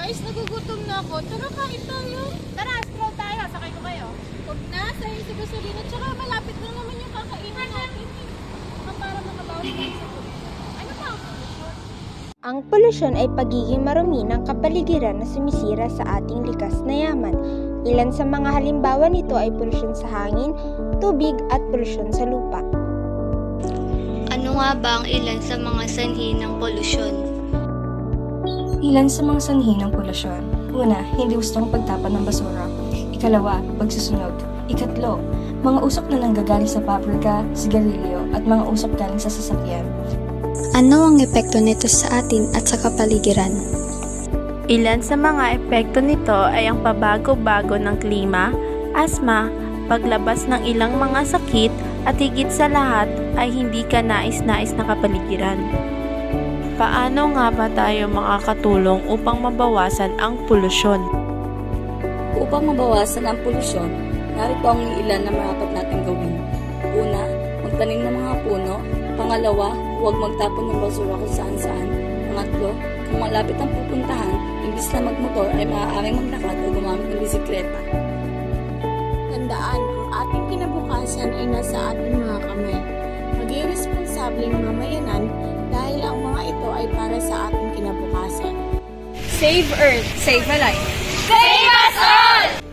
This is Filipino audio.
Guys, nagugutom na ako. Tara, kain tayo. Tara, stroll tayo. Sakay ko kayo. Huwag na, sayang sa gasolina. Tsaka malapit na naman yung kakainin natin. Para makabawas tayo sa polusyon. Ano ba ang polusyon? Ang polusyon ay pagiging marumi ng kapaligiran na sumisira sa ating likas na yaman. Ilan sa mga halimbawa nito ay polusyon sa hangin, tubig at polusyon sa lupa. Ano nga ba ang ilan sa mga sanhi ng polusyon? Ilan sa mga sanhi ng polusyon. Una, hindi gustong pagtapon ng basura. Ikalawa, pagsusunog. Ikatlo, mga usok na nanggagaling sa pabrika, sigarilyo, at mga usok galing sa sasakyan. Ano ang epekto nito sa atin at sa kapaligiran? Ilan sa mga epekto nito ay ang pabago-bago ng klima, asma, paglabas ng ilang mga sakit, at higit sa lahat ay hindi ka nais-nais na kapaligiran. Paano nga ba tayo makakatulong upang mabawasan ang polusyon? Upang mabawasan ang polusyon, narito ang ilan na marapat natin gawin. Una, magtanim ng mga puno. Pangalawa, huwag magtapon ng basura kung saan-saan. Pangatlo, kung malapit ang pupuntahan, imbis na magmotor ay maaaring maglakad o gumamit ng bisikleta. Tandaan, ang ating kinabukasan ay nasa ating mga kamay. Maging responsableng mamayanan dahil ang mga ito ay para sa ating kinabukasan. Save Earth, save a life. Save us all!